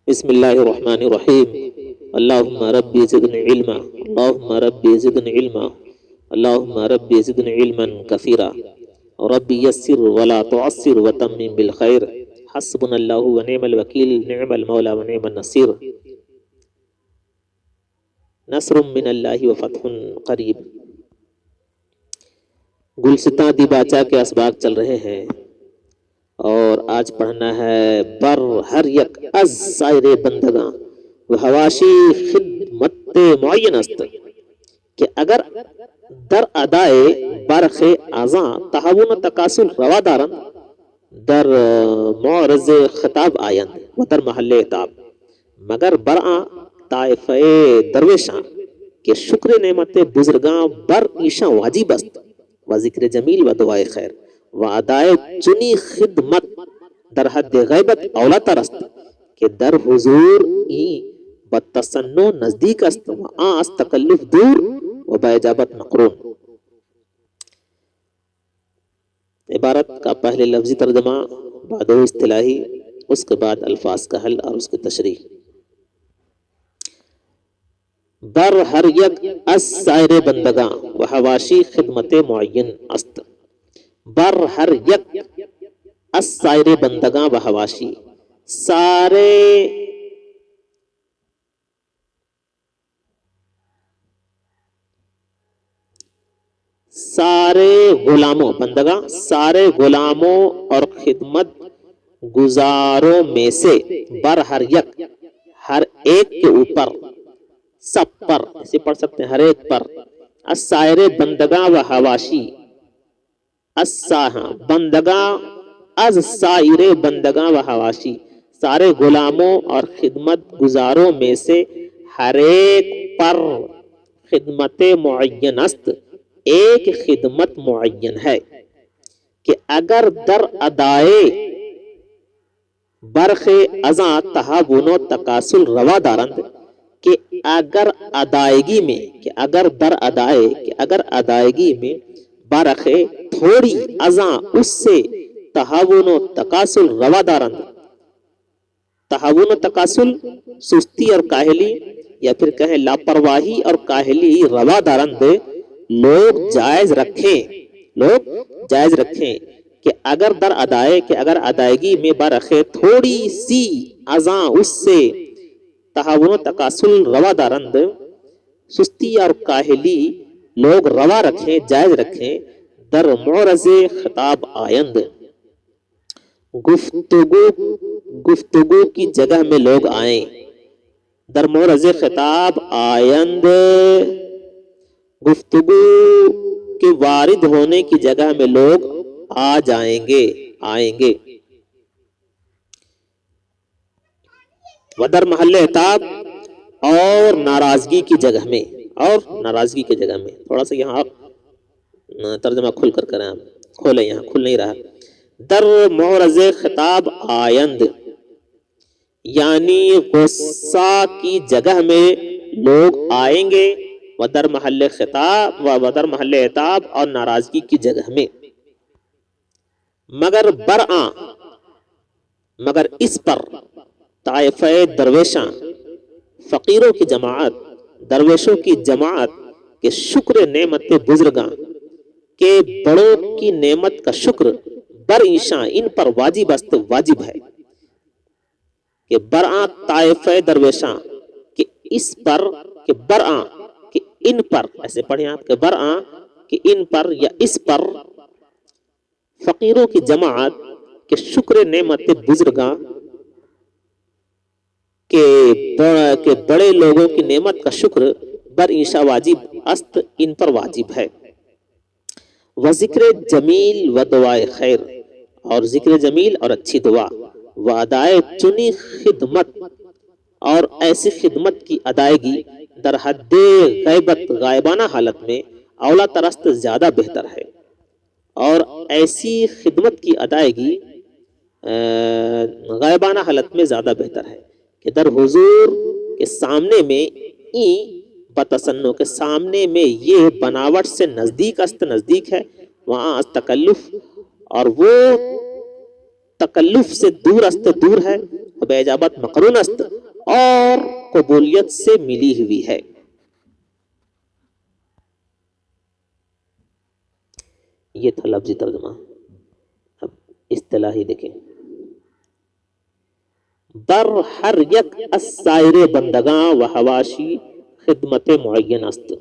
بسم اللہ الرحمن الرحیم اللہم ربی زدنی علما اللہم ربی زدنی علما اللہم ربی زدنی علما کثیرا ربی یسر ولا تعسر وتمم بالخیر حسبنا اللہ ونعم الوکیل نعم المولا ونعم النصیر نصر من اللہ وفتح قریب۔ گلستاں دی باچا کے اسباق چل رہے ہیں اور آج پڑھنا ہے بر ہر یک از سائر بندگاں و حواشی خدمت معین است کہ اگر در ادائے برخ ازاں تہاون تقاصل روادارن در معرض خطاب آیند و در محل عتاب، مگر برآں طائفہ درویشاں کہ شکر نعمت بزرگاں بر ایشاں واجب است و ذکر جمیل و دعائے خیر و ادائے چنی خدمت در حد غیبت اولا ترست کہ در حضور ای بتصنع نزدیک است و آن از تکلف دور و با اجابت مقرون۔ عبارت کا پہلے لفظی ترجمہ، بعد اصطلاحی، اس کے بعد الفاظ کا حل اور اس کی تشریح۔ بر ہر یک از سائر بندگاں و حواشی خدمت معین است۔ بر ہر یک از سائر بندگاں و حواشی، سارے غلاموں، بندگاں سارے غلاموں اور خدمت گزاروں میں سے، بر ہر یک ہر ایک کے اوپر، سب پر، اسے پڑھ سکتے ہیں ہر ایک پر، السائر بندگاں و حواشی، بندگاں از سائر بندگاں و حواشی، سارے غلاموں اور خدمت گزاروں میں سے ہر ایک پر خدمت معین است، ایک خدمت معین ہے کہ اگر در ادائے برخ ازاں تہاون و تقاصل روادارند، کہ اگر ادائیگی میں، کہ اگر در ادائے، کہ اگر ادائیگی میں برخ تھوڑی ازاں اس سے تہاون و تقاصل روادارند، تہاون و تقاصل سستی اور کاہلی یا پھر کہیں لاپرواہی اور کاہلی روادارند لوگ جائز رکھیں کہ اگر در ادائے، کہ اگر ادائیگی میں برخ تھوڑی سی ازاں اس سے تہاون و تقاصل روادارند، سستی اور کاہلی لوگ روا رکھیں، جائز رکھیں، در معرض خطاب آیند، گفتگو کی جگہ میں لوگ آئیں، در معرض خطاب آیند، گفتگو کے وارد ہونے کی جگہ میں لوگ آئیں گے، ودر محل عتاب، اور ناراضگی کی جگہ میں، تھوڑا سا یہاں ترجمہ کھل کر کریں، آپ کھولیں، یہاں کھل نہیں رہا، در معرض خطاب آیند یعنی غصہ کی جگہ میں لوگ آئیں گے، ودر محل خطاب و ودر محل عتاب، اور ناراضگی کی جگہ میں، مگر برآں، مگر اس پر طائفہ درویشاں، فقیروں کی جماعت، درویشوں کی جماعت کہ شکر نعمت بزرگاں، کہ بڑوں کی نعمت کا شکر، بر ایشاں ان پر واجب است، واجب ہے، کہ برآں طائفہ درویشاں، کہ اس پر، کہ برآں، کہ ان پر، ایسے پڑھیں آپ، کہ برآں، کہ ان پر یا اس پر، فقیروں کی جماعت کہ شکر نعمت بزرگاں، کہ بڑے لوگوں کی نعمت کا شکر، بر ایشا واجب است، ان پر واجب ہے، و ذکر جمیل و دعائے خیر، اور ذکر جمیل اور اچھی دعا، و ادائے چنی خدمت، اور ایسی خدمت کی ادائیگی، در حد غیبت غائبانہ حالت میں، اولا ترست زیادہ بہتر ہے، اور ایسی خدمت کی ادائیگی غائبانہ حالت میں زیادہ بہتر ہے کہ در حضور کے سامنے میں، بتصنع کے سامنے میں، یہ بناوٹ سے نزدیک است، نزدیک ہے، وہاں از تکلف، اور وہ تکلف سے دور است، دور ہے، بیجابت مقرون است اور قبولیت سے ملی ہوئی ہے. یہ تھا لفظی ترجمہ. اب اصطلاحی دیکھیں. بر ہر یک از سایر بندگاں و حواشی خدمت معین است.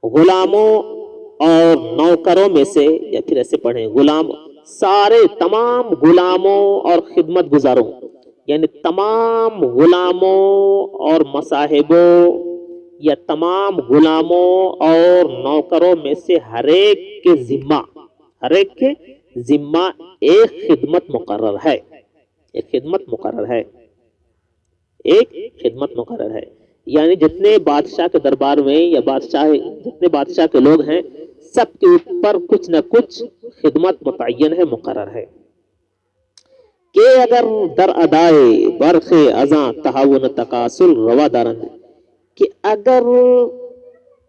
غلاموں اور نوکروں میں سے، یا پھر ایسے پڑھیں غلام سارے تمام غلاموں اور خدمت گزاروں، یعنی تمام غلاموں اور مصاحبوں یا تمام غلاموں اور نوکروں میں سے ہر ایک کے ذمہ ایک خدمت مقرر ہے. ایک خدمت مقرر ہے. ایک خدمت مقرر ہے. یعنی جتنے بادشاہ کے دربار میں یا جتنے بادشاہ کے لوگ ہیں، سب کے اوپر کچھ نہ کچھ خدمت متعین ہے، مقرر ہے. کہ اگر در ادائے برخ ازاں تہاون تقاصل روا دارند، کہ اگر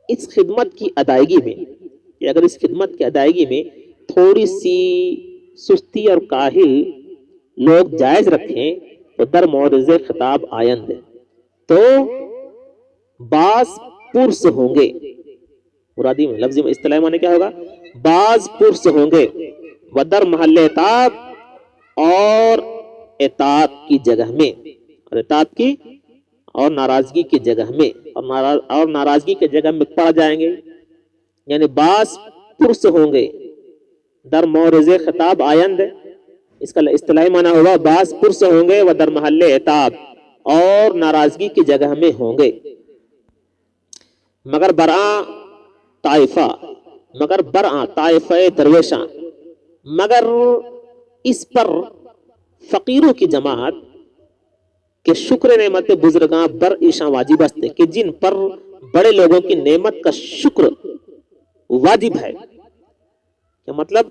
اس خدمت کی ادائیگی میں تھوڑی سی سستی اور کاہل لوگ جائز رکھیں تو در معرض خطاب آیند تو بعض پرس ہوں گے. مرادی میں لفظی میں اصطلاحی معنی کیا ہوگا؟ بعض پرس ہوں گے. ودر محل اطاعت، اور اطاعت کی جگہ میں، اور اطاعت کی اور ناراضگی کی جگہ میں، اور ناراضگی کی جگہ میں پڑ جائیں گے. یعنی بعض پرس ہوں گے در معرض خطاب آیند، اس کا اصطلاحی معنی ہوگا بعض پرس ہوں گے و در محل اطاعت، اور ناراضگی کی جگہ میں ہوں گے. مگر برآں طائفہ درویشاں، مگر اس پر فقیروں کی جماعت کہ شکر نعمت بزرگاں بر ایشاں واجب است، کہ جن پر بڑے لوگوں کی نعمت کا شکر واجب ہے. کیا مطلب؟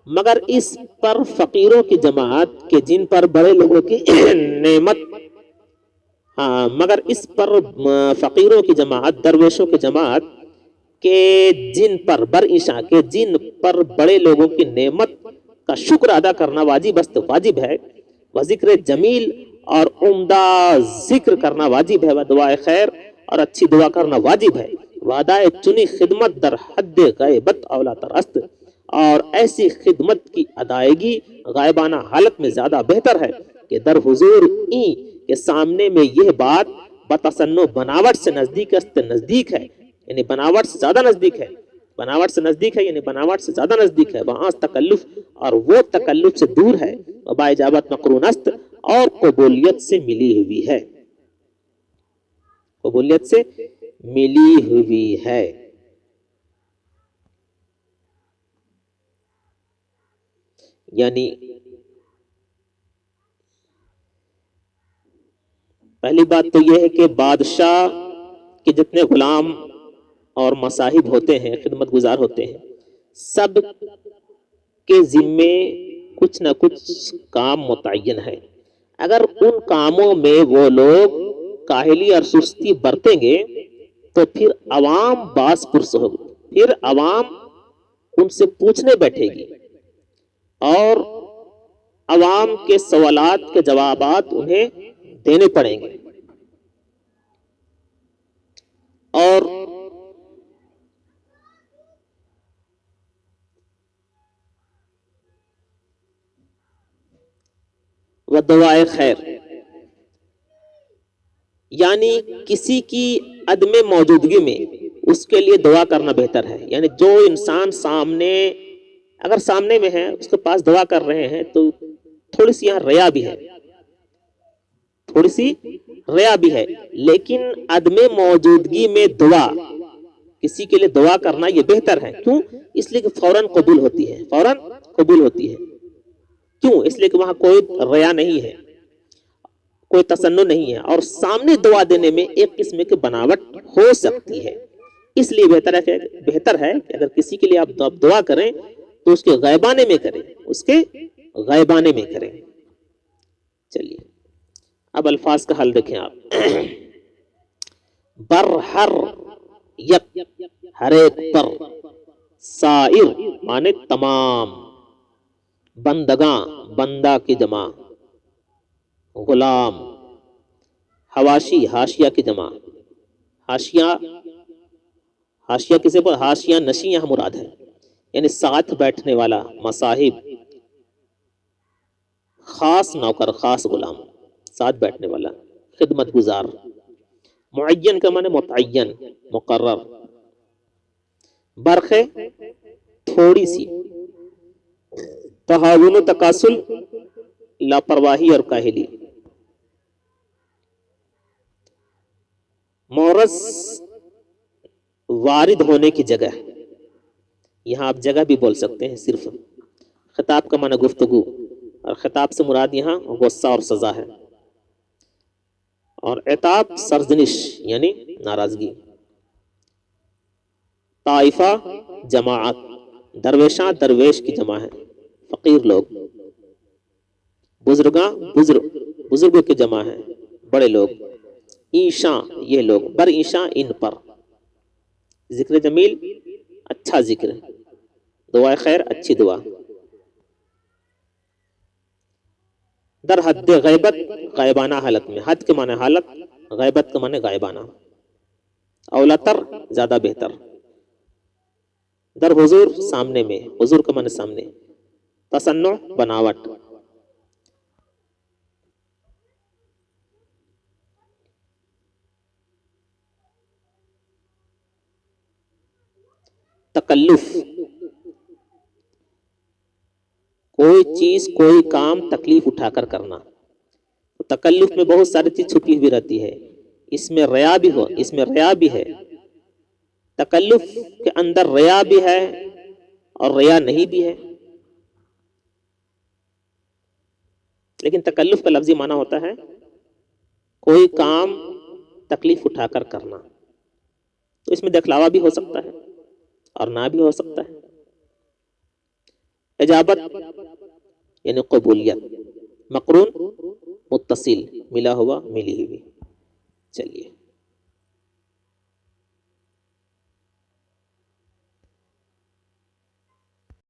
مگر اس پر فقیروں کی جماعت کہ جن پر بڑے لوگوں کی نعمت، مگر اس پر فقیروں کی جماعت، درویشوں کی جماعت کہ جن پر بڑے لوگوں کی نعمت کا شکر ادا کرنا واجب ہے. و ذکر جمیل، اور عمدہ ذکر کرنا واجب ہے. و دعائے خیر، اور اچھی دعا کرنا واجب ہے. وعدائے چنی خدمت در حد غیبت اولا تر است، اور ایسی خدمت کی ادائیگی غائبانہ حالت میں زیادہ بہتر ہے کہ در حضور کے سامنے میں یہ بات بتصنع بناوٹ سے نزدیک ہے، یعنی بناوٹ سے زیادہ نزدیک ہے. یعنی بناوٹ سے زیادہ نزدیک ہے. وہاں تکلف، اور وہ تکلف سے دور ہے. باجابت مقرون است، اور قبولیت سے ملی ہوئی ہے. قبولیت سے ملی ہوئی ہے. یعنی پہلی بات تو یہ ہے کہ بادشاہ کے جتنے غلام اور مصاحب ہوتے ہیں، خدمت گزار ہوتے ہیں، سب کے ذمے کچھ نہ کچھ کام متعین ہے. اگر ان کاموں میں وہ لوگ کاہلی اور سستی برتیں گے تو پھر عوام باس پرس ہوگی، پھر عوام ان سے پوچھنے بیٹھے گی، اور عوام کے سوالات کے جوابات انہیں دینے پڑیں گے. اور دعائے خیر، یعنی کسی کی عدم موجودگی میں اس کے لیے دعا کرنا بہتر ہے. یعنی جو انسان اگر سامنے میں ہے، اس کے پاس دعا کر رہے ہیں، تو تھوڑی سی یہاں ریا بھی ہے، لیکن عدم موجودگی میں کسی کے لیے دعا کرنا یہ بہتر ہے. کیوں؟ اس لیے کہ فوراً قبول ہوتی ہے. کیوں؟ اس لیے کہ وہاں کوئی ریا نہیں ہے، کوئی تصنع نہیں ہے، اور سامنے دعا دینے میں ایک قسم کی بناوٹ ہو سکتی ہے. اس لیے بہتر ہے کہ اگر کسی کے لیے آپ دعا کریں تو اس کے غیبانے میں کریں. چلیے اب الفاظ کا حل دیکھیں آپ. بر ہر یک، ہر ایک پر، سائر مانے تمام، بندگاں بندہ کی جمع، غلام. حواشی حاشیہ کی جمع. حاشیہ حاشیہ کسے پر حاشیہ نشین یہاں مراد ہے، یعنی ساتھ بیٹھنے والا، مصاحب. خاص نوکر، خاص غلام، ساتھ بیٹھنے والا، خدمت گزار. معین کا معنی متعین، مقرر. برخے تھوڑی سی. تہاون و تکاسل لاپرواہی اور کاہلی. مورث وارد ہونے کی جگہ، یہاں آپ جگہ بھی بول سکتے ہیں صرف. خطاب کا معنی گفتگو، اور خطاب سے مراد یہاں غصہ اور سزا ہے. اور عتاب سرزنش یعنی ناراضگی. طائفہ جماعت، درویشاں درویش کی جمع ہے، فقیر لوگ. بزرگاں بزرگوں کی جمع ہے، بڑے لوگ. ایشاں یہ لوگ، بر ایشاں ان پر. ذکر جمیل اچھا ذکر، دعائے خیر اچھی دعا. در حد غیبت غائبانہ حالت میں، حد کے معنی حالت، غیبت کے معنی غائبانہ. اولتر زیادہ بہتر. در حضور سامنے میں، حضور کا معنی سامنے. تصنع بناوٹ. تکلف کوئی چیز کوئی کام تکلیف اٹھا کر کرنا. تکلف میں بہت ساری چیز چھپی ہوئی رہتی ہے، اس میں ریا بھی ہو، اس میں ریا بھی ہے. تکلف کے اندر ریا بھی ہے اور ریا نہیں بھی ہے. لیکن تکلف کا لفظی معنی ہوتا ہے کوئی کام تکلیف اٹھا کر کرنا. تو اس میں دکھلاوا بھی ہو سکتا ہے اور نہ بھی ہو سکتا ہے. اجابت یعنی قبولیت. مقرون متصل، ملا ہوا ملی ہوئی. چلیے.